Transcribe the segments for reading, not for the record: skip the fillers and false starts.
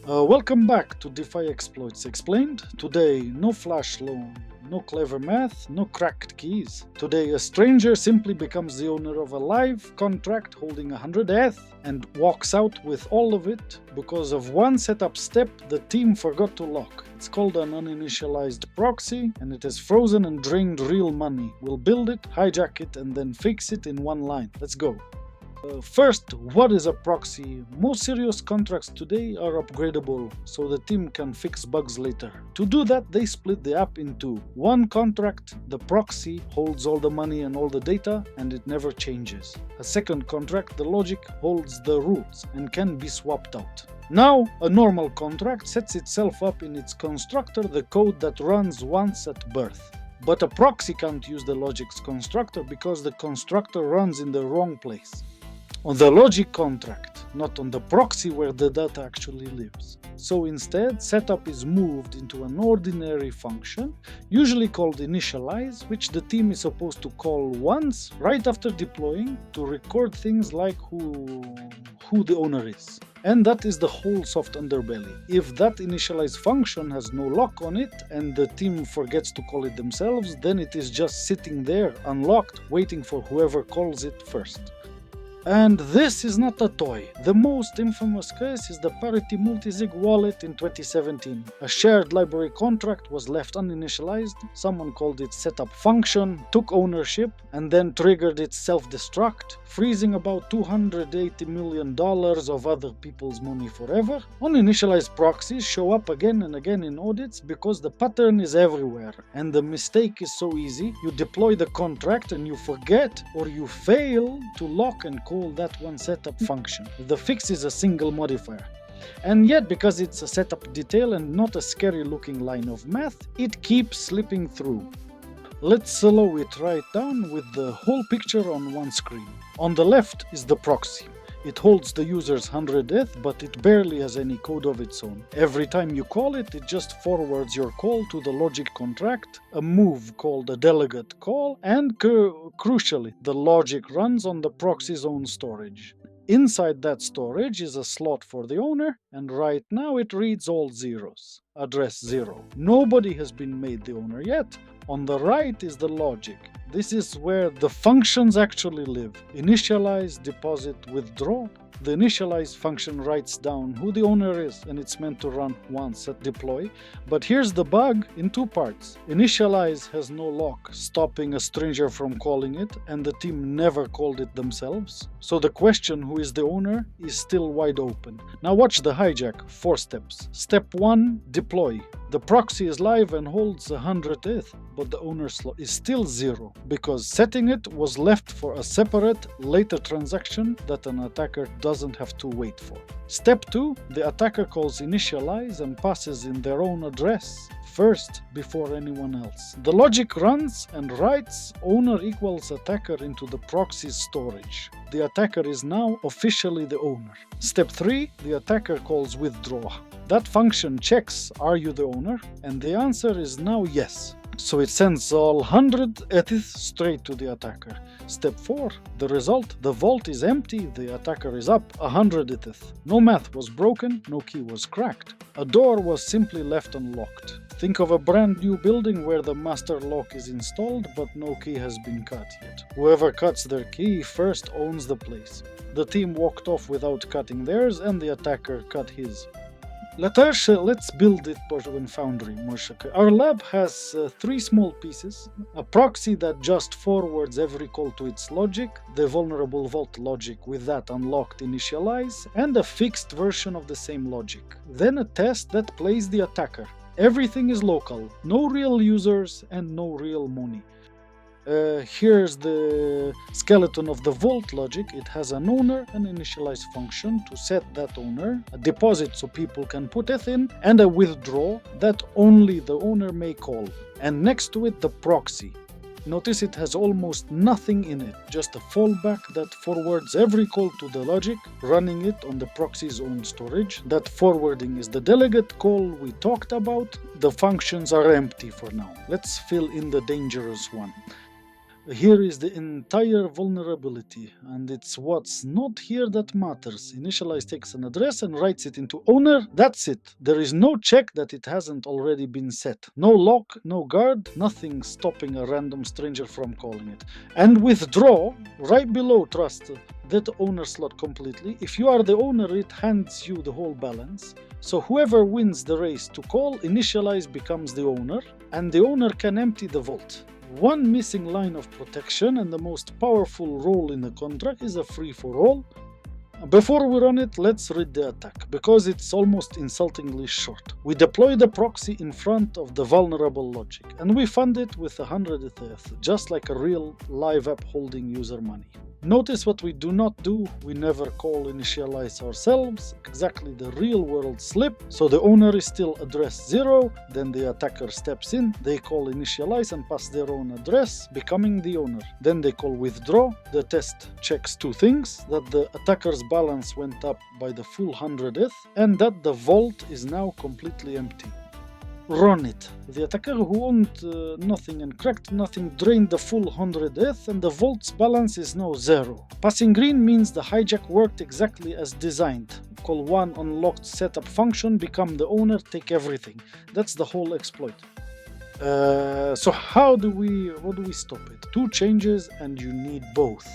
Welcome back to DeFi Exploits Explained. Today, no flash loan, no clever math, no cracked keys. Today, a stranger simply becomes the owner of a live contract holding 100 ETH and walks out with all of it because of one setup step the team forgot to lock. It's called an uninitialized proxy and it has frozen and drained real money. We'll build it, hijack it, and then fix it in one line. Let's go. First, what is a proxy? Most serious contracts today are upgradeable, so the team can fix bugs later. To do that, they split the app in two. One contract, the proxy, holds all the money and all the data, and it never changes. A second contract, the logic, holds the rules and can be swapped out. Now, a normal contract sets itself up in its constructor, the code that runs once at birth. But a proxy can't use the logic's constructor because the constructor runs in the wrong place. On the logic contract, not on the proxy where the data actually lives. So instead, setup is moved into an ordinary function, usually called initialize, which the team is supposed to call once, right after deploying, to record things like who the owner is. And that is the whole soft underbelly. If that initialize function has no lock on it and the team forgets to call it themselves, then it is just sitting there, unlocked, waiting for whoever calls it first. And this is not a toy. The most infamous case is the Parity multisig wallet in 2017. A shared library contract was left uninitialized, someone called it setup function, took ownership, and then triggered its self-destruct, freezing about $280 million of other people's money forever. Uninitialized proxies show up again and again in audits because the pattern is everywhere, and the mistake is so easy. You deploy the contract and you forget or you fail to lock and call that one setup function. The fix is a single modifier. And yet, because it's a setup detail and not a scary looking line of math, it keeps slipping through. Let's slow it right down with the whole picture on one screen. On the left is the proxy. It holds the user's 100 ETH, but it barely has any code of its own. Every time you call it, it just forwards your call to the logic contract, a move called a delegate call, and crucially, the logic runs on the proxy's own storage. Inside that storage is a slot for the owner, and right now it reads all zeros. Address 0. Nobody has been made the owner yet. On the right is the logic. This is where the functions actually live. Initialize, deposit, withdraw. The initialize function writes down who the owner is and it's meant to run once at deploy. But here's the bug in two parts. Initialize has no lock, stopping a stranger from calling it, and the team never called it themselves. So the question who is the owner is still wide open. Now watch the hijack, 4 steps. Step 1, deploy. The proxy is live and holds 100 ETH, but the owner slot is still 0 because setting it was left for a separate later transaction that an attacker doesn't have to wait for. Step 2, the attacker calls initialize and passes in their own address first before anyone else. The logic runs and writes owner equals attacker into the proxy's storage. The attacker is now officially the owner. Step 3, the attacker calls withdraw. That function checks are you the owner, and the answer is now yes. So it sends all 100 ETH straight to the attacker. Step 4, the result, the vault is empty, the attacker is up 100 ETH. No math was broken, no key was cracked. A door was simply left unlocked. Think of a brand new building where the master lock is installed but no key has been cut yet. Whoever cuts their key first owns the place. The team walked off without cutting theirs and the attacker cut his. Let's build it in Foundry. Our lab has 3 small pieces, a proxy that just forwards every call to its logic, the vulnerable vault logic with that unlocked initialize, and a fixed version of the same logic. Then a test that plays the attacker. Everything is local, no real users and no real money. Here's the skeleton of the vault logic. It has an owner, an initialize function to set that owner, a deposit so people can put ETH in, and a withdraw that only the owner may call. And next to it, the proxy. Notice it has almost nothing in it, just a fallback that forwards every call to the logic, running it on the proxy's own storage. That forwarding is the delegate call we talked about. The functions are empty for now. Let's fill in the dangerous one. Here is the entire vulnerability, and it's what's not here that matters. Initialize takes an address and writes it into owner. That's it. There is no check that it hasn't already been set. No lock, no guard, nothing stopping a random stranger from calling it. And withdraw, right below trust that owner slot completely. If you are the owner, it hands you the whole balance. So whoever wins the race to call, initialize becomes the owner, and the owner can empty the vault. One missing line of protection and the most powerful role in the contract is a free-for-all. Before we run it, let's read the attack, because it's almost insultingly short. We deploy the proxy in front of the vulnerable logic, and we fund it with 100 ETH, just like a real live app holding user money. Notice what we do not do. We never call initialize ourselves, exactly the real world slip. So the owner is still address 0, then the attacker steps in, they call initialize and pass their own address, becoming the owner. Then they call withdraw. The test checks two things: that the attacker's balance went up by the full 100 ETH, and that the vault is now completely empty. Run it. The attacker who owned nothing and cracked nothing drained the full 100 ETH, and the vault's balance is now 0. Passing green means the hijack worked exactly as designed. Call one unlocked setup function, become the owner, take everything. That's the whole exploit. So how do we stop it? Two changes, and you need both.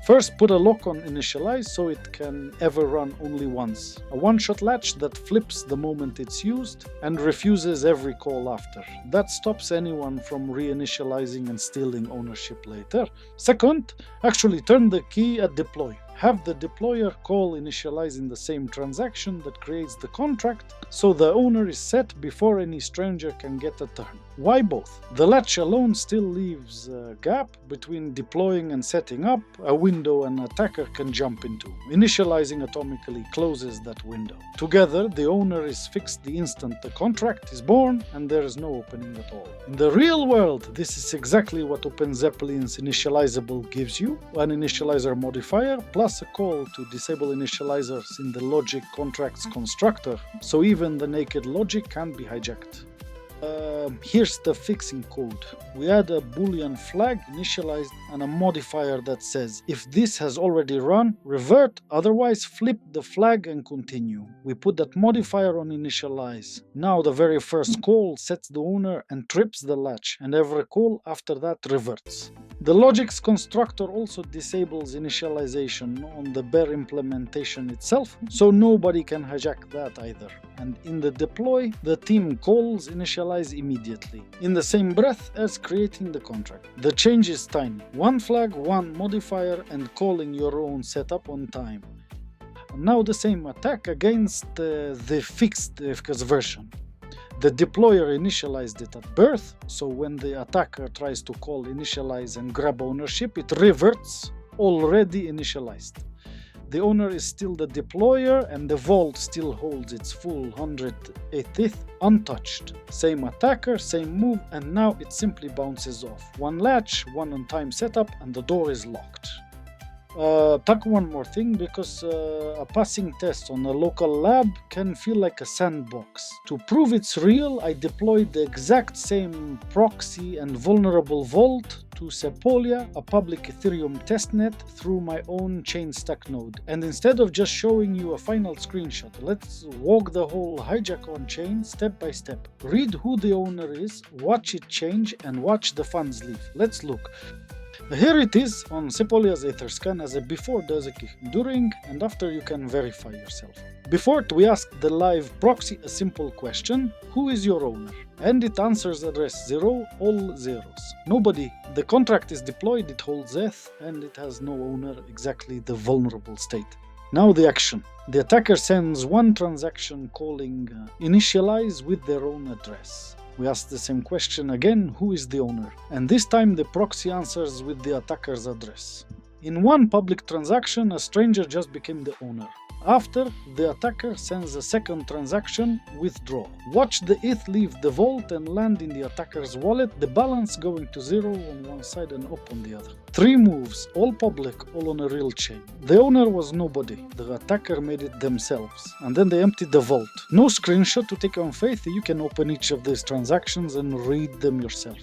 First, put a lock on initialize so it can ever run only once. A one-shot latch that flips the moment it's used and refuses every call after. That stops anyone from reinitializing and stealing ownership later. Second, actually turn the key at deploy. Have the deployer call initialize in the same transaction that creates the contract, so the owner is set before any stranger can get a turn. Why both? The latch alone still leaves a gap between deploying and setting up, a window an attacker can jump into. Initializing atomically closes that window. Together, the owner is fixed the instant the contract is born, and there is no opening at all. In the real world, this is exactly what OpenZeppelin's initializable gives you: an initializer modifier plus a call to disable initializers in the logic contracts constructor, so even the naked logic can be hijacked. Here's the fixing code. We add a boolean flag initialized and a modifier that says if this has already run, revert, otherwise flip the flag and continue. We put that modifier on initialize. Now the very first call sets the owner and trips the latch, and every call after that reverts. The logic's constructor also disables initialization on the bare implementation itself, so nobody can hijack that either. And in the deploy, the team calls initialize immediately, in the same breath as creating the contract. The change is tiny: one flag, one modifier, and calling your own setup on time. Now the same attack against the fixed FKS version. The deployer initialized it at birth, so when the attacker tries to call initialize and grab ownership, it reverts already initialized. The owner is still the deployer, and the vault still holds its full 100 ETH untouched. Same attacker, same move, and now it simply bounces off. One latch, one on-time setup, and the door is locked. Tuck one more thing, because a passing test on a local lab can feel like a sandbox. To prove it's real, I deployed the exact same proxy and vulnerable vault to Sepolia, a public Ethereum testnet, through my own Chainstack node. And instead of just showing you a final screenshot, let's walk the whole hijack on chain step by step. Read who the owner is, watch it change, and watch the funds leave. Let's look. Here it is on Sepolia's Etherscan as a before, during, and after. You can verify yourself. Before we ask the live proxy a simple question: who is your owner? And it answers address 0, all zeros. Nobody. The contract is deployed, it holds ETH, and it has no owner, exactly the vulnerable state. Now the action. The attacker sends one transaction calling initialize with their own address. We ask the same question again: who is the owner? And this time the proxy answers with the attacker's address. In one public transaction, a stranger just became the owner. After, the attacker sends a second transaction, withdraw. Watch the ETH leave the vault and land in the attacker's wallet, the balance going to 0 on one side and up on the other. 3 moves, all public, all on a real chain. The owner was nobody, the attacker made it themselves, and then they emptied the vault. No screenshot to take on faith, you can open each of these transactions and read them yourself.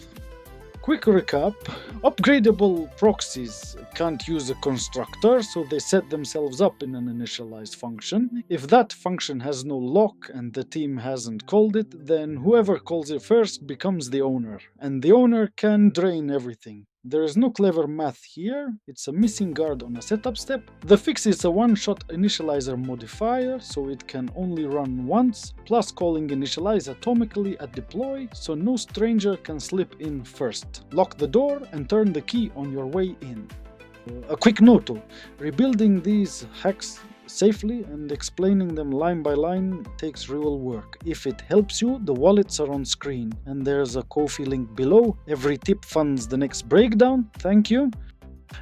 Quick recap, upgradeable proxies can't use a constructor, so they set themselves up in an initialized function. If that function has no lock and the team hasn't called it, then whoever calls it first becomes the owner, and the owner can drain everything. There is no clever math here, it's a missing guard on a setup step. The fix is a one-shot initializer modifier, so it can only run once, plus calling initialize atomically at deploy, so no stranger can slip in first. Lock the door and turn the key on your way in. A quick note though, rebuilding these hacks safely and explaining them line by line takes real work. If it helps you, the wallets are on screen and there's a Ko-fi link below. Every tip funds the next breakdown. Thank you.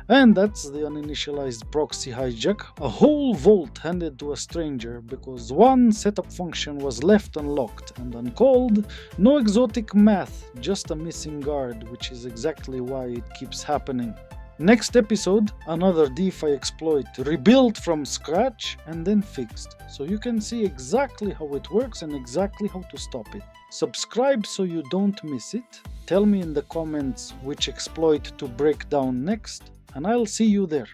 And that's the uninitialized proxy hijack, a whole vault handed to a stranger because one setup function was left unlocked and uncalled. No exotic math, just a missing guard, which is exactly why it keeps happening. Next episode, another DeFi exploit rebuilt from scratch and then fixed, so you can see exactly how it works and exactly how to stop it. Subscribe so you don't miss it, tell me in the comments which exploit to break down next, and I'll see you there.